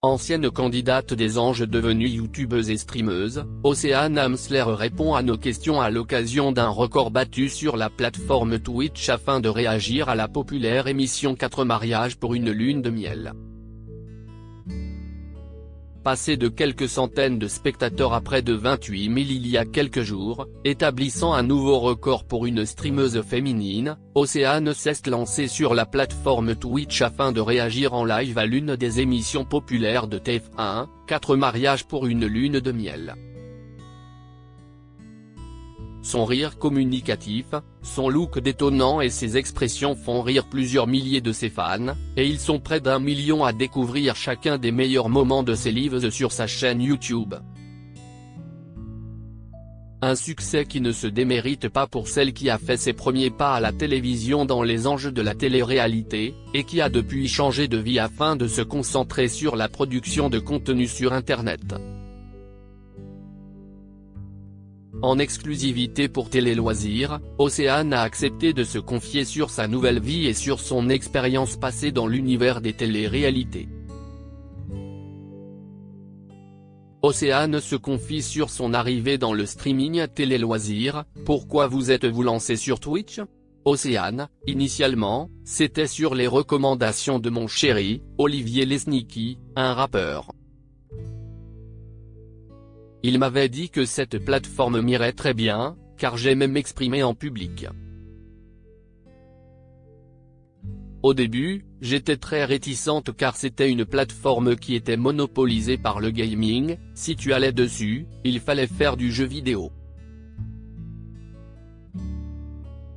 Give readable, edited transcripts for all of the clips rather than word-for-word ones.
Ancienne candidate des anges devenue youtubeuse et streameuse, Océane Amsler répond à nos questions à l'occasion d'un record battu sur la plateforme Twitch afin de réagir à la populaire émission 4 mariages pour une lune de miel. Passé de quelques centaines de spectateurs à près de 28 000 il y a quelques jours, établissant un nouveau record pour une streameuse féminine, Océane s'est lancée sur la plateforme Twitch afin de réagir en live à l'une des émissions populaires de TF1, 4 mariages pour une lune de miel. Son rire communicatif, son look détonnant et ses expressions font rire plusieurs milliers de ses fans, et ils sont près d'1 million à découvrir chacun des meilleurs moments de ses lives sur sa chaîne YouTube. Un succès qui ne se démérite pas pour celle qui a fait ses premiers pas à la télévision dans les enjeux de la télé-réalité, et qui a depuis changé de vie afin de se concentrer sur la production de contenu sur Internet. En exclusivité pour Télé Loisirs, Océane a accepté de se confier sur sa nouvelle vie et sur son expérience passée dans l'univers des télé-réalités. Océane se confie sur son arrivée dans le streaming Télé Loisirs. Pourquoi vous êtes-vous lancé sur Twitch? Océane, initialement, c'était sur les recommandations de mon chéri, Olivier Lesniki, un rappeur. Il m'avait dit que cette plateforme m'irait très bien, car j'aimais m'exprimer en public. Au début, j'étais très réticente car c'était une plateforme qui était monopolisée par le gaming, si tu allais dessus, il fallait faire du jeu vidéo.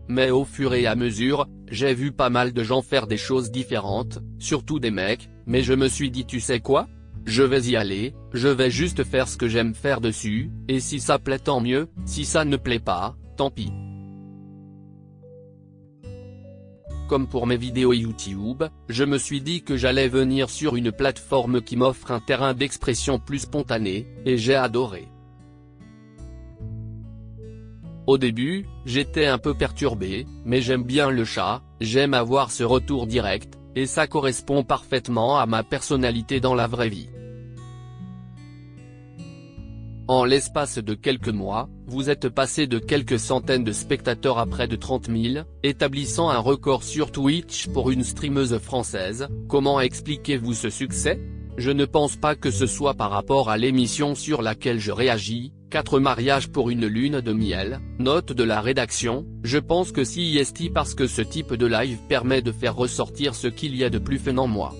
Mais au fur et à mesure, j'ai vu pas mal de gens faire des choses différentes, surtout des mecs, mais je me suis dit tu sais quoi? Je vais y aller, je vais juste faire ce que j'aime faire dessus, et si ça plaît tant mieux, si ça ne plaît pas, tant pis. Comme pour mes vidéos YouTube, je me suis dit que j'allais venir sur une plateforme qui m'offre un terrain d'expression plus spontané, et j'ai adoré. Au début, j'étais un peu perturbé, mais j'aime bien le chat, j'aime avoir ce retour direct, et ça correspond parfaitement à ma personnalité dans la vraie vie. En l'espace de quelques mois, vous êtes passé de quelques centaines de spectateurs à près de 30 000, établissant un record sur Twitch pour une streameuse française. Comment expliquez-vous ce succès? Je ne pense pas que ce soit par rapport à l'émission sur laquelle je réagis, 4 mariages pour une lune de miel, note de la rédaction, je pense que c'est parce que ce type de live permet de faire ressortir ce qu'il y a de plus fun en moi.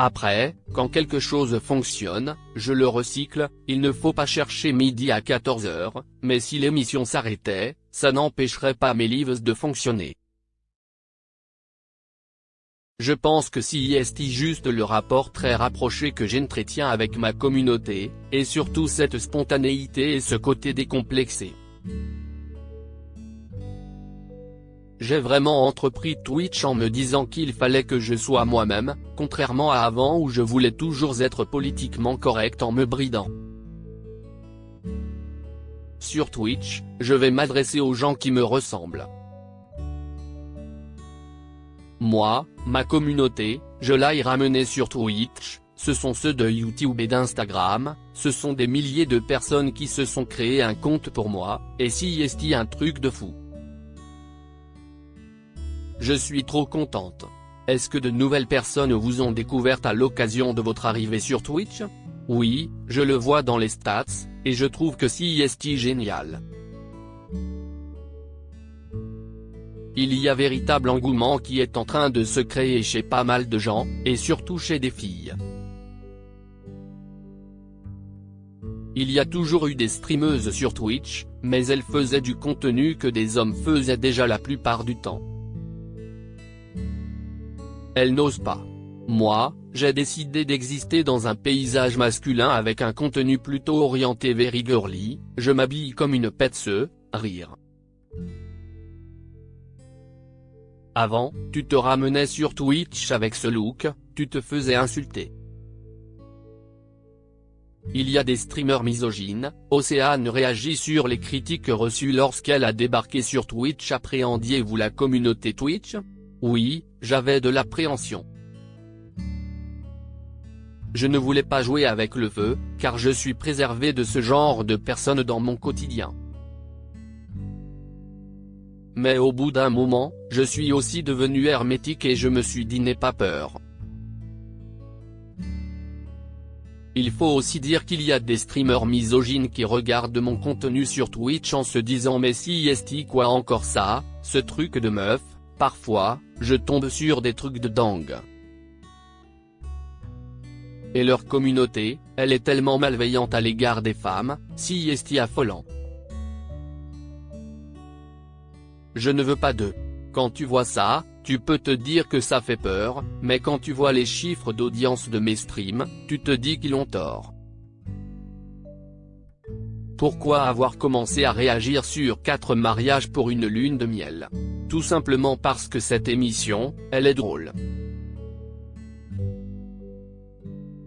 Après, quand quelque chose fonctionne, je le recycle, il ne faut pas chercher midi à 14 h, mais si l'émission s'arrêtait, ça n'empêcherait pas mes lives de fonctionner. Je pense que c'est juste le rapport très rapproché que j'entretiens avec ma communauté, et surtout cette spontanéité et ce côté décomplexé. J'ai vraiment entrepris Twitch en me disant qu'il fallait que je sois moi-même, contrairement à avant où je voulais toujours être politiquement correct en me bridant. Sur Twitch, je vais m'adresser aux gens qui me ressemblent. Moi, ma communauté, je l'ai ramenée sur Twitch, ce sont ceux de YouTube et d'Instagram, ce sont des milliers de personnes qui se sont créés un compte pour moi, et c'est un truc de fou. Je suis trop contente. Est-ce que de nouvelles personnes vous ont découverte à l'occasion de votre arrivée sur Twitch? Oui, je le vois dans les stats, et je trouve que c'est génial. Il y a véritable engouement qui est en train de se créer chez pas mal de gens, et surtout chez des filles. Il y a toujours eu des streameuses sur Twitch, mais elles faisaient du contenu que des hommes faisaient déjà la plupart du temps. Elles n'osent pas. Moi, j'ai décidé d'exister dans un paysage masculin avec un contenu plutôt orienté very girly, je m'habille comme une petse, rire. Avant, tu te ramenais sur Twitch avec ce look, tu te faisais insulter. Il y a des streamers misogynes. Océane réagit sur les critiques reçues lorsqu'elle a débarqué sur Twitch. Appréhendiez-vous la communauté Twitch? Oui, j'avais de l'appréhension. Je ne voulais pas jouer avec le feu, car je suis préservé de ce genre de personnes dans mon quotidien. Mais au bout d'un moment, je suis aussi devenu hermétique et je me suis dit n'aie pas peur. Il faut aussi dire qu'il y a des streamers misogynes qui regardent mon contenu sur Twitch en se disant mais si est quoi encore ça, ce truc de meuf, parfois, je tombe sur des trucs de dingue. Et leur communauté, elle est tellement malveillante à l'égard des femmes, si est affolant. Je ne veux pas de. Quand tu vois ça, tu peux te dire que ça fait peur, mais quand tu vois les chiffres d'audience de mes streams, tu te dis qu'ils ont tort. Pourquoi avoir commencé à réagir sur 4 mariages pour une lune de miel? Tout simplement parce que cette émission, elle est drôle.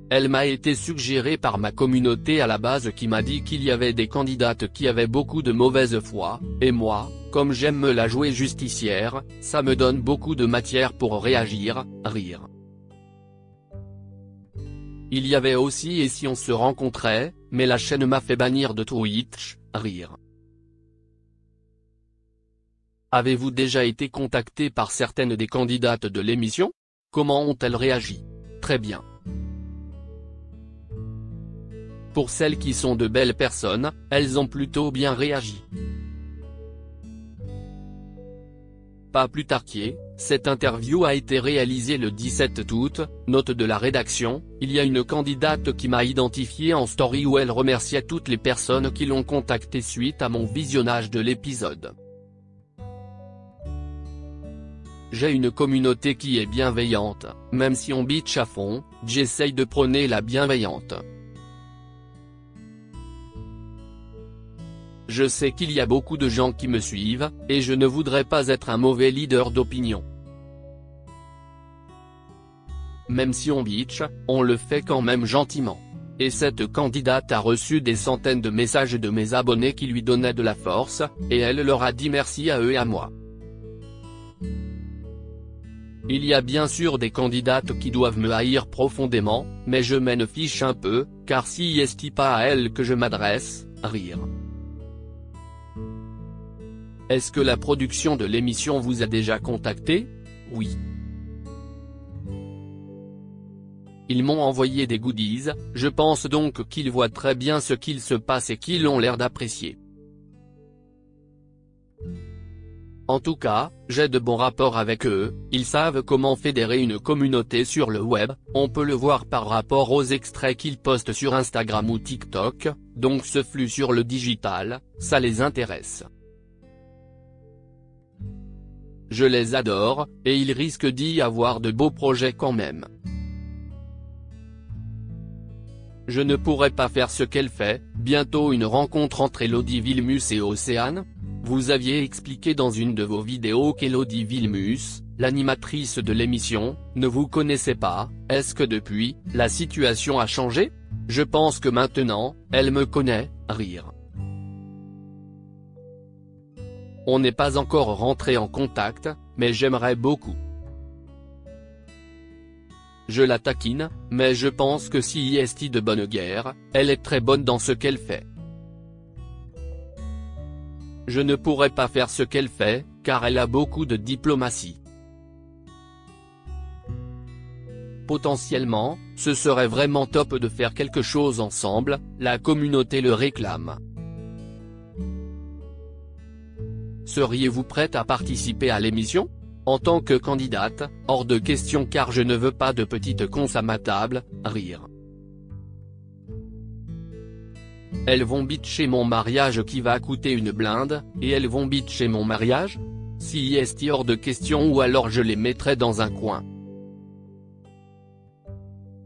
Elle m'a été suggérée par ma communauté à la base qui m'a dit qu'il y avait des candidates qui avaient beaucoup de mauvaise foi, et moi, comme j'aime me la jouer justicière, ça me donne beaucoup de matière pour réagir, rire. Il y avait aussi et si on se rencontrait, mais la chaîne m'a fait bannir de Twitch, rire. Avez-vous déjà été contacté par certaines des candidates de l'émission? Comment ont-elles réagi? Très bien. Pour celles qui sont de belles personnes, elles ont plutôt bien réagi. Pas plus tard qu'hier, cette interview a été réalisée le 17 août, note de la rédaction, il y a une candidate qui m'a identifié en story où elle remerciait toutes les personnes qui l'ont contactée suite à mon visionnage de l'épisode. J'ai une communauté qui est bienveillante, même si on bitch à fond, j'essaye de prôner la bienveillante. Je sais qu'il y a beaucoup de gens qui me suivent, et je ne voudrais pas être un mauvais leader d'opinion. Même si on bitch, on le fait quand même gentiment. Et cette candidate a reçu des centaines de messages de mes abonnés qui lui donnaient de la force, et elle leur a dit merci à eux et à moi. Il y a bien sûr des candidates qui doivent me haïr profondément, mais je m'en fiche un peu, car si est pas à elles que je m'adresse, rire. Est-ce que la production de l'émission vous a déjà contacté? Oui. Ils m'ont envoyé des goodies, je pense donc qu'ils voient très bien ce qu'il se passe et qu'ils ont l'air d'apprécier. En tout cas, j'ai de bons rapports avec eux, ils savent comment fédérer une communauté sur le web, on peut le voir par rapport aux extraits qu'ils postent sur Instagram ou TikTok, donc ce flux sur le digital, ça les intéresse. Je les adore, et ils risquent d'y avoir de beaux projets quand même. Je ne pourrais pas faire ce qu'elle fait, bientôt une rencontre entre Elodie Vilmus et Océane? Vous aviez expliqué dans une de vos vidéos qu'Elodie Vilmus, l'animatrice de l'émission, ne vous connaissait pas, est-ce que depuis, la situation a changé? Je pense que maintenant, elle me connaît, rire. On n'est pas encore rentré en contact, mais j'aimerais beaucoup. Je la taquine, mais je pense que si est de bonne guerre, elle est très bonne dans ce qu'elle fait. Je ne pourrais pas faire ce qu'elle fait, car elle a beaucoup de diplomatie. Potentiellement, ce serait vraiment top de faire quelque chose ensemble, la communauté le réclame. Seriez-vous prête à participer à l'émission? En tant que candidate, hors de question car je ne veux pas de petites cons à ma table, rire. Elles vont bitcher mon mariage qui va coûter une blinde, et elles vont bitcher mon mariage? Si est hors de question ou alors je les mettrai dans un coin.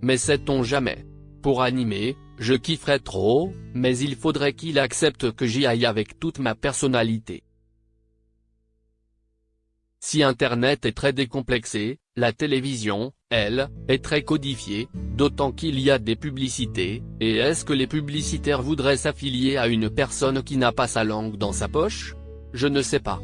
Mais sait-on jamais? Pour animer, je kifferais trop, mais il faudrait qu'il accepte que j'y aille avec toute ma personnalité. Si Internet est très décomplexé, la télévision, elle, est très codifiée, d'autant qu'il y a des publicités, et est-ce que les publicitaires voudraient s'affilier à une personne qui n'a pas sa langue dans sa poche? Je ne sais pas.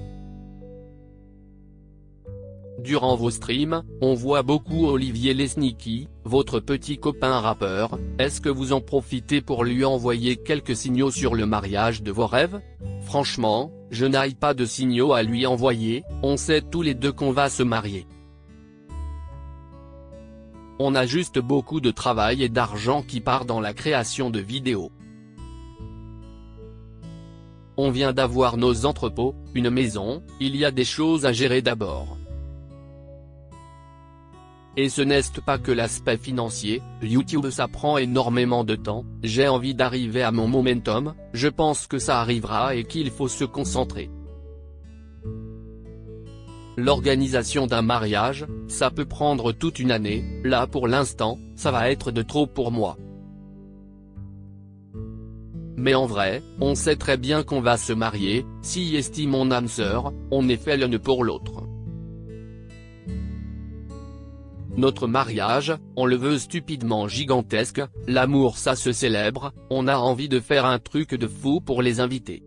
Durant vos streams, on voit beaucoup Olivier Lesniki, votre petit copain rappeur, est-ce que vous en profitez pour lui envoyer quelques signaux sur le mariage de vos rêves? Franchement, je n'ai pas de signaux à lui envoyer, on sait tous les deux qu'on va se marier. On a juste beaucoup de travail et d'argent qui part dans la création de vidéos. On vient d'avoir nos entrepôts, une maison, il y a des choses à gérer d'abord. Et ce n'est pas que l'aspect financier, YouTube ça prend énormément de temps, j'ai envie d'arriver à mon momentum, je pense que ça arrivera et qu'il faut se concentrer. L'organisation d'un mariage, ça peut prendre toute une année, là pour l'instant, ça va être de trop pour moi. Mais en vrai, on sait très bien qu'on va se marier, si estime mon âme sœur, on est fait l'un pour l'autre. Notre mariage, on le veut stupidement gigantesque, l'amour ça se célèbre, on a envie de faire un truc de fou pour les invités.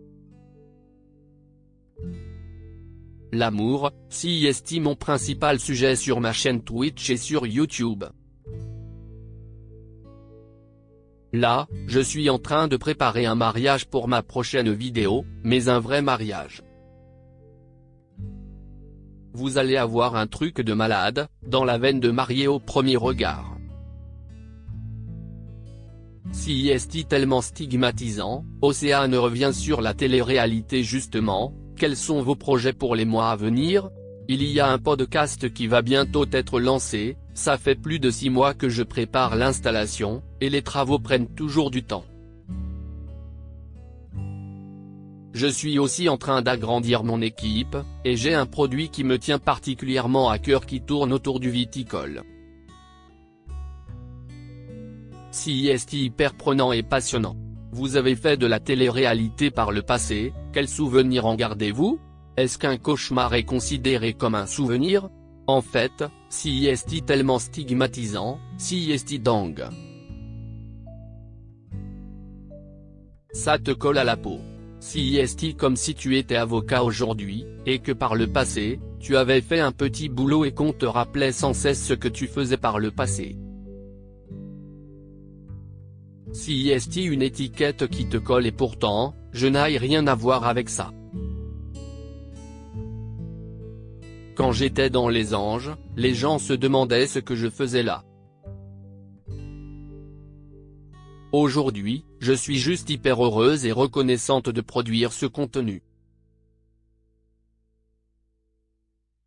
L'amour, si est mon principal sujet sur ma chaîne Twitch et sur YouTube. Là, je suis en train de préparer un mariage pour ma prochaine vidéo, mais un vrai mariage. Vous allez avoir un truc de malade, dans la veine de marié au premier regard. Si est tellement stigmatisant, Océane revient sur la télé-réalité justement, quels sont vos projets pour les mois à venir? Il y a un podcast qui va bientôt être lancé, ça fait plus de 6 mois que je prépare l'installation, et les travaux prennent toujours du temps. Je suis aussi en train d'agrandir mon équipe, et j'ai un produit qui me tient particulièrement à cœur qui tourne autour du viticole. Si est hyper prenant et passionnant. Vous avez fait de la télé-réalité par le passé, quels souvenirs en gardez-vous? Est-ce qu'un cauchemar est considéré comme un souvenir? En fait, si est tellement stigmatisant, si est dingue. Ça te colle à la peau. Si est comme si tu étais avocat aujourd'hui, et que par le passé, tu avais fait un petit boulot et qu'on te rappelait sans cesse ce que tu faisais par le passé. Si est une étiquette qui te colle et pourtant, je n'ai rien à voir avec ça. Quand j'étais dans Les Anges, les gens se demandaient ce que je faisais là. Aujourd'hui, je suis juste hyper heureuse et reconnaissante de produire ce contenu.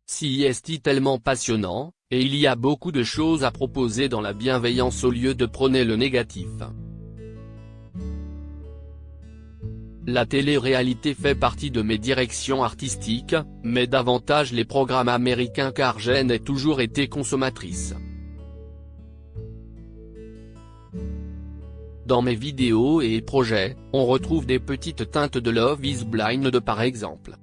Si est tellement passionnant, et il y a beaucoup de choses à proposer dans la bienveillance au lieu de prôner le négatif. La télé-réalité fait partie de mes directions artistiques, mais davantage les programmes américains car je n'ai toujours été consommatrice. Dans mes vidéos et projets, on retrouve des petites teintes de Love is Blind par exemple.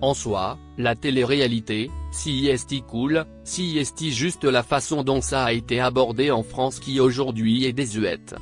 En soi, la télé-réalité, si est cool, si est juste la façon dont ça a été abordé en France qui aujourd'hui est désuète.